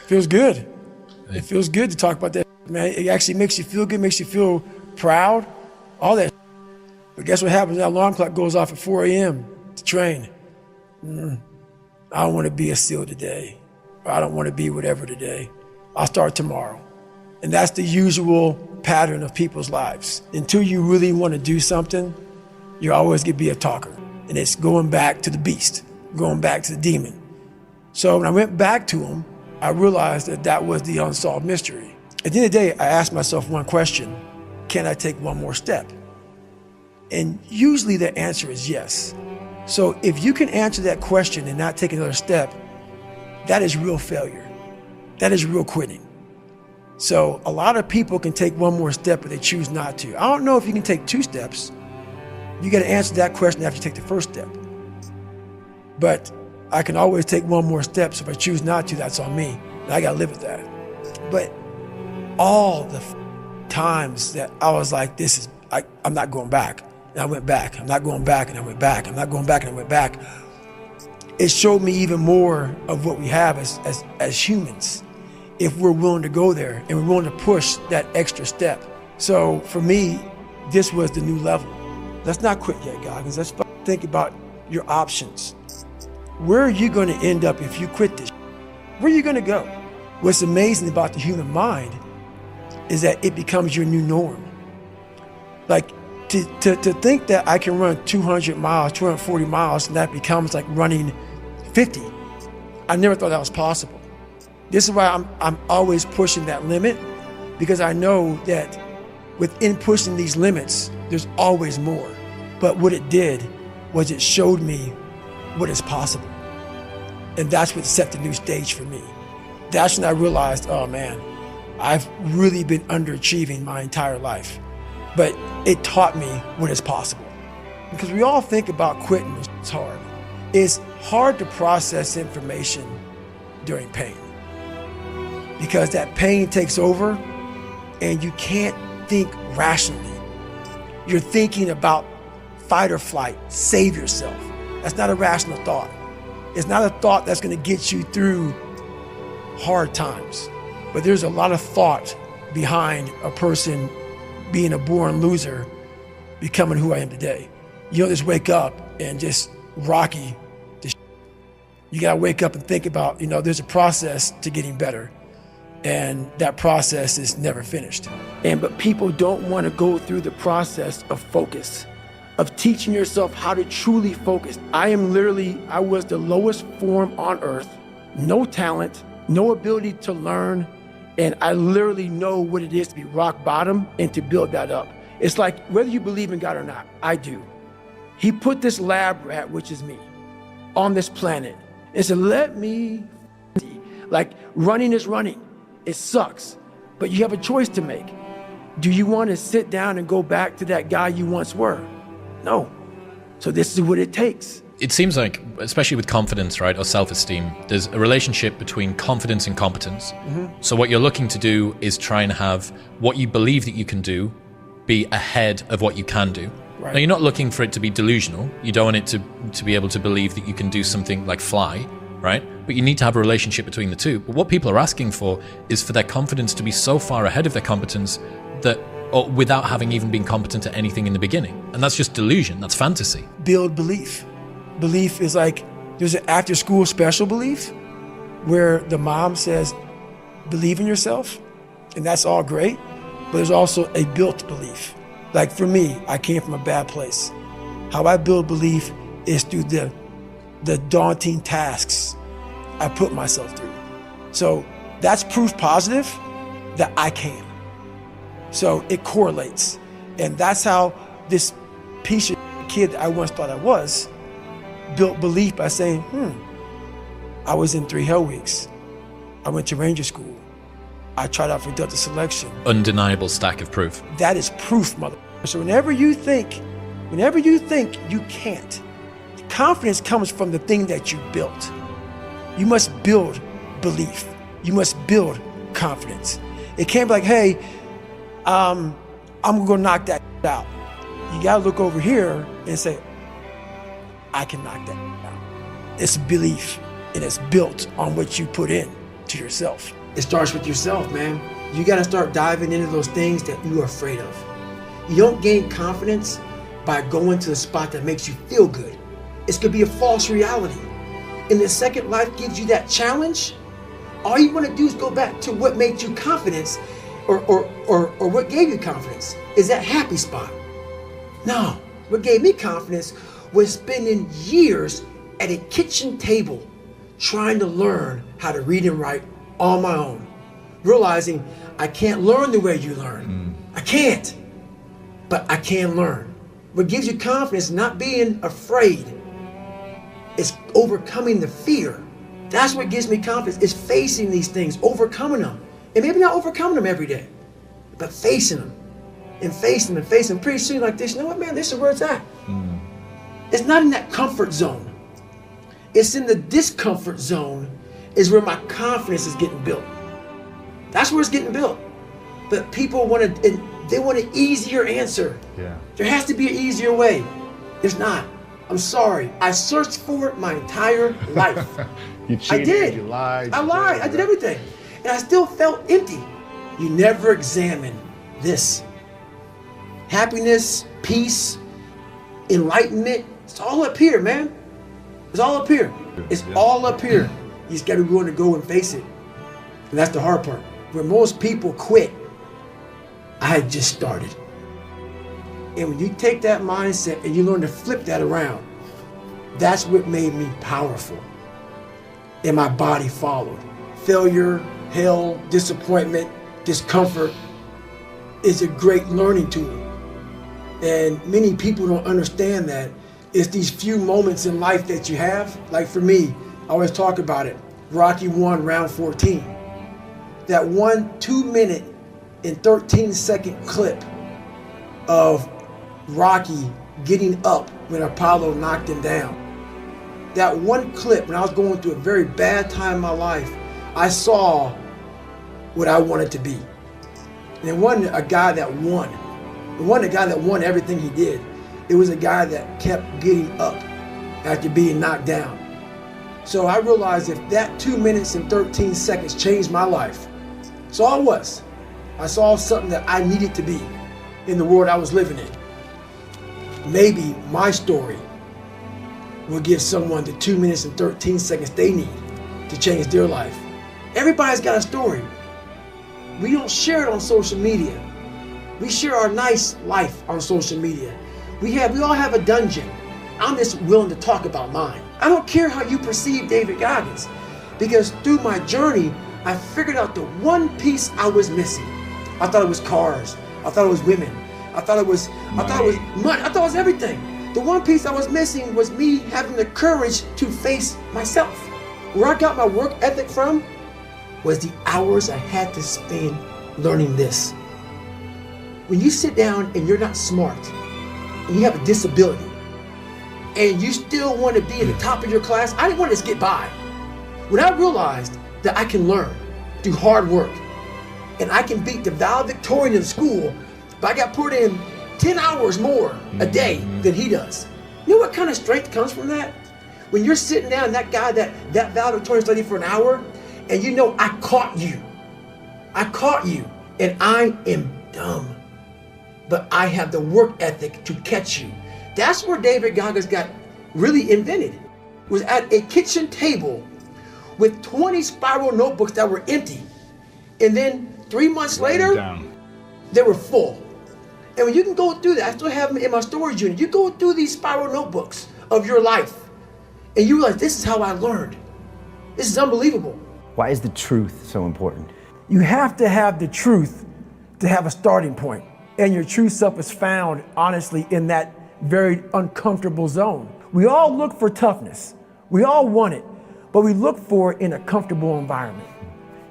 Feels good. It feels good to talk about that, man. It actually makes you feel good, makes you feel proud, all that. But guess what happens? That alarm clock goes off at 4 a.m. to train. I don't want to be a SEAL today. Or I don't want to be whatever today. I'll start tomorrow. And that's the usual pattern of people's lives. Until you really want to do something, you're always going to be a talker. And it's going back to the beast, going back to the demon. So when I went back to him, I realized that that was the unsolved mystery. At the end of the day, I asked myself one question: can I take one more step? And usually the answer is yes. So if you can answer that question and not take another step, that is real failure. That is real quitting. So a lot of people can take one more step, but they choose not to. I don't know if you can take 2 steps. You got to answer that question after you take the first step. But I can always take one more step, so if I choose not to, that's on me. And I got to live with that. But all the times that I was like, I'm not going back. And I went back. I'm not going back, and I went back. I'm not going back, and I went back. It showed me even more of what we have as humans, if we're willing to go there and we're willing to push that extra step. So for me, this was the new level. Let's not quit yet, Goggins. Let's think about your options. Where are you going to end up if you quit this? Where are you going to go? What's amazing about the human mind is that it becomes your new norm. Like to think that I can run 200 miles, 240 miles, and that becomes like running 50. I never thought that was possible. This is why I'm always pushing that limit, because I know that within pushing these limits, there's always more. But what it did was it showed me what is possible. And that's what set the new stage for me. That's when I realized, oh man, I've really been underachieving my entire life. But it taught me what is possible. Because we all think about quitting, it's hard. It's hard to process information during pain, because that pain takes over and you can't think rationally. You're thinking about fight or flight, save yourself. That's not a rational thought. It's not a thought that's going to get you through hard times. But there's a lot of thought behind a person being a born loser, becoming who I am today. You don't just wake up and just rocky. You gotta wake up and think about, there's a process to getting better. And that process is never finished. But people don't want to go through the process of focus, of teaching yourself how to truly focus. I was the lowest form on earth, no talent, no ability to learn. And I literally know what it is to be rock bottom and to build that up. It's like, whether you believe in God or not, I do. He put this lab rat, which is me, on this planet and said, let me, like, running is running. It sucks, but you have a choice to make. Do you want to sit down and go back to that guy you once were? No. So this is what it takes. It seems like, especially with confidence, right, or self-esteem, there's a relationship between confidence and competence. Mm-hmm. So what you're looking to do is try and have what you believe that you can do be ahead of what you can do. Right. Now, you're not looking for it to be delusional. You don't want it to be able to believe that you can do something like fly, right? But you need to have a relationship between the two. But what people are asking for is for their confidence to be so far ahead of their competence that, or without having even been competent at anything in the beginning. And that's just delusion. That's fantasy. Build belief. Belief is like, there's an after school special belief where the mom says, believe in yourself, and that's all great, but there's also a built belief. Like for me, I came from a bad place. How I build belief is through the daunting tasks I put myself through. So that's proof positive that I can. So it correlates. And that's how this piece of kid that I once thought I was built belief by saying, I was in 3 Hell Weeks. I went to Ranger School. I tried out for Delta Selection. Undeniable stack of proof. That is proof, mother. So whenever you think you can't, confidence comes from the thing that you built. You must build belief. You must build confidence. It can't be like, hey, I'm gonna go knock that out. You gotta look over here and say, I can knock that out. It's belief, and it's built on what you put in to yourself. It starts with yourself, man. You got to start diving into those things that you are afraid of. You don't gain confidence by going to the spot that makes you feel good. It's going to be a false reality. And the second life gives you that challenge, all you want to do is go back to what made you confidence or what gave you confidence. Is that happy spot? No, what gave me confidence was spending years at a kitchen table trying to learn how to read and write on my own. Realizing I can't learn the way you learn. I can't, but I can learn. What gives you confidence, not being afraid, is overcoming the fear. That's what gives me confidence, is facing these things, overcoming them. And maybe not overcoming them every day, but facing them and facing them and facing them. Pretty soon like this, you know what, man, this is where it's at. It's not in that comfort zone. It's in the discomfort zone is where my confidence is getting built. That's where it's getting built. But people they want an easier answer. Yeah. There has to be an easier way. There's not. I'm sorry. I searched for it my entire life. You cheated, I did. you lied. I lied. I did everything. And I still felt empty. You never examine this. Happiness, peace, enlightenment, it's all up here, man. It's all up here. It's all up here. You just got to be willing to go and face it. And that's the hard part. Where most people quit, I had just started. And when you take that mindset and you learn to flip that around, that's what made me powerful. And my body followed. Failure, hell, disappointment, discomfort is a great learning tool. And many people don't understand that. It's these few moments in life that you have. Like for me, I always talk about it. Rocky 1, round 14. That 2-minute and 13-second clip of Rocky getting up when Apollo knocked him down. That one clip, when I was going through a very bad time in my life, I saw what I wanted to be. And it wasn't a guy that won. It wasn't a guy that won everything he did. It was a guy that kept getting up after being knocked down. So I realized if that 2 minutes and 13 seconds changed my life, so all it was. I saw something that I needed to be in the world I was living in. Maybe my story will give someone the 2 minutes and 13 seconds they need to change their life. Everybody's got a story. We don't share it on social media. We share our nice life on social media. We all have a dungeon. I'm just willing to talk about mine. I don't care how you perceive David Goggins, because through my journey, I figured out the one piece I was missing. I thought it was cars. I thought it was women. I thought it was money. I thought it was everything. The one piece I was missing was me having the courage to face myself. Where I got my work ethic from was the hours I had to spend learning this. When you sit down and you're not smart, and you have a disability, and you still want to be at the top of your class, I didn't want to just get by. When I realized that I can learn through hard work, and I can beat the valedictorian in school, but I got put in 10 hours more a day than he does. You know what kind of strength comes from that? When you're sitting down, that guy, that valedictorian studied for an hour, and you know, I caught you, and I am dumb, but I have the work ethic to catch you. That's where David Goggins got really invented. Was at a kitchen table with 20 spiral notebooks that were empty. And then 3 months later, they were full. And when you can go through that, I still have them in my storage unit. You go through these spiral notebooks of your life, and you realize this is how I learned. This is unbelievable. Why is the truth so important? You have to have the truth to have a starting point. And your true self is found, honestly, in that very uncomfortable zone. We all look for toughness. We all want it, but we look for it in a comfortable environment.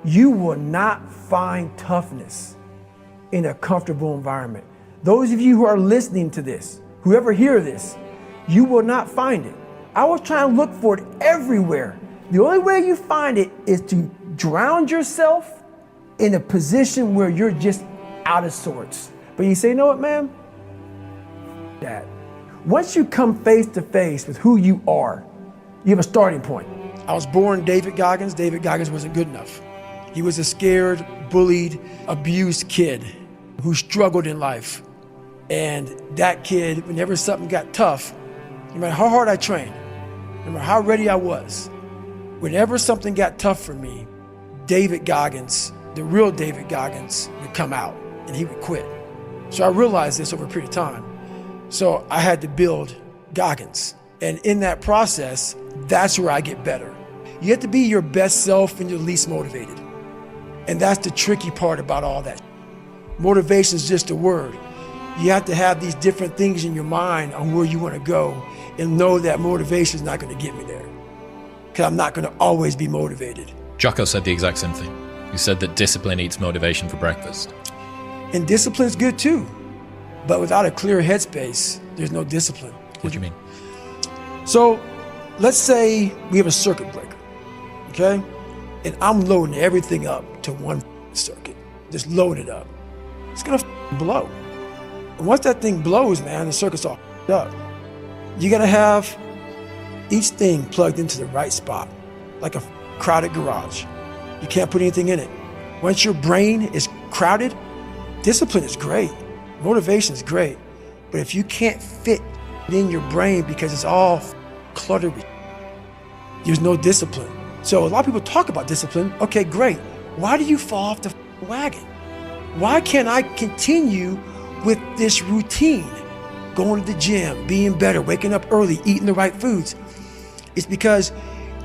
You will not find toughness in a comfortable environment. Those of you who are listening to this, whoever hear this, you will not find it. I was trying to look for it everywhere. The only way you find it is to drown yourself in a position where you're just out of sorts. But you say, you know what, man? That. Once you come face to face with who you are, you have a starting point. I was born David Goggins. David Goggins wasn't good enough. He was a scared, bullied, abused kid who struggled in life. And that kid, whenever something got tough, no matter how hard I trained, no matter how ready I was, whenever something got tough for me, David Goggins, the real David Goggins, would come out and he would quit. So I realized this over a period of time. So I had to build Goggins. And in that process, that's where I get better. You have to be your best self when you're least motivated. And that's the tricky part about all that. Motivation is just a word. You have to have these different things in your mind on where you want to go and know that motivation is not going to get me there. Because I'm not going to always be motivated. Jocko said the exact same thing. He said that discipline eats motivation for breakfast. And discipline's good too. But without a clear headspace, there's no discipline. What do you mean? So let's say we have a circuit breaker, okay? And I'm loading everything up to one circuit, just load it up. It's gonna blow. And once that thing blows, man, the circuit's all up. You gotta have each thing plugged into the right spot, like a crowded garage. You can't put anything in it. Once your brain is crowded, discipline is great, motivation is great, but if you can't fit it in your brain because it's all cluttered with, there's no discipline. So a lot of people talk about discipline. Okay, great. Why do you fall off the wagon? Why can't I continue with this routine? Going to the gym, being better, waking up early, eating the right foods. It's because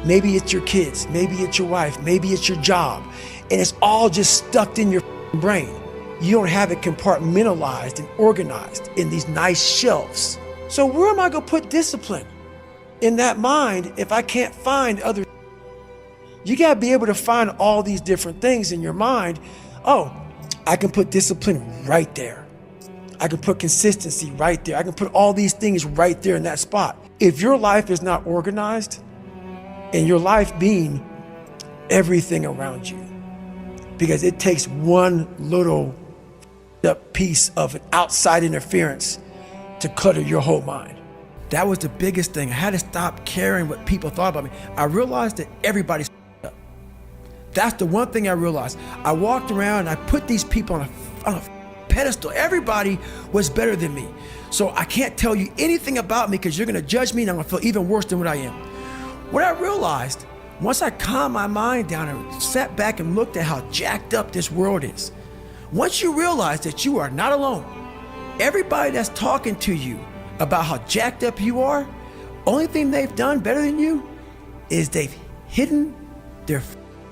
maybe it's your kids, maybe it's your wife, maybe it's your job, and it's all just stuffed in your brain. You don't have it compartmentalized and organized in these nice shelves. So where am I gonna put discipline in that mind if I can't find other? You gotta be able to find all these different things in your mind. Oh, I can put discipline right there. I can put consistency right there. I can put all these things right there in that spot. If your life is not organized, and your life being everything around you, because it takes one little piece of an outside interference to clutter your whole mind. That was the biggest thing. I had to stop caring what people thought about me. I realized that everybody's up. That's the one thing I realized. I walked around and I put these people on a pedestal. Everybody was better than me. So I can't tell you anything about me because you're gonna judge me and I'm gonna feel even worse than what I am. What I realized, once I calmed my mind down and sat back and looked at how jacked up this world is, once you realize that you are not alone, everybody that's talking to you about how jacked up you are, only thing they've done better than you is they've hidden their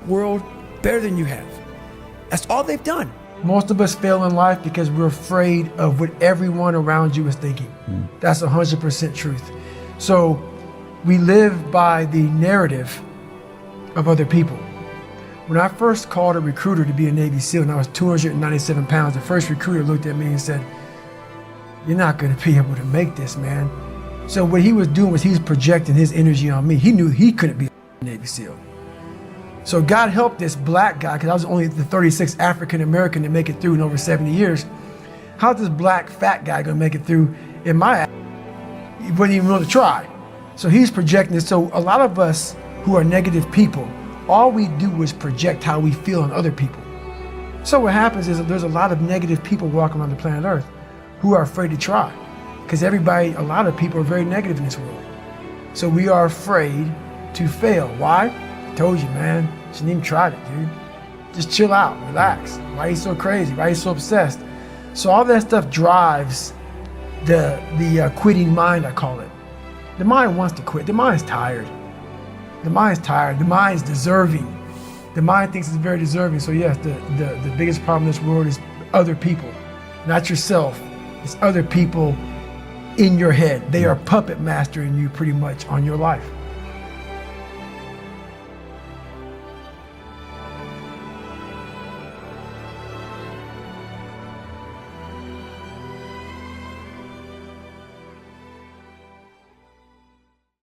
world better than you have. That's all they've done. Most of us fail in life because we're afraid of what everyone around you is thinking. That's 100% truth. So we live by the narrative of other people. When I first called a recruiter to be a Navy SEAL and I was 297 pounds, the first recruiter looked at me and said, "You're not gonna be able to make this, man." So what he was doing was he was projecting his energy on me. He knew he couldn't be a Navy SEAL. So God helped this black guy, because I was only the 36th African American to make it through in over 70 years. How's this black fat guy gonna make it through in my He wouldn't even want to try. So he's projecting this. So a lot of us who are negative people, all we do is project how we feel on other people. So what happens is that there's a lot of negative people walking around the planet Earth who are afraid to try. Because a lot of people are very negative in this world. So we are afraid to fail. Why? I told you, man, shouldn't even try it, dude. Just chill out, relax. Why are you so crazy? Why are you so obsessed? So all that stuff drives the quitting mind, I call it. The mind wants to quit. The mind's tired. The mind's tired. The mind's deserving. The mind thinks it's very deserving. So yes, the biggest problem in this world is other people, not yourself. It's other people in your head. They are puppet mastering you pretty much on your life.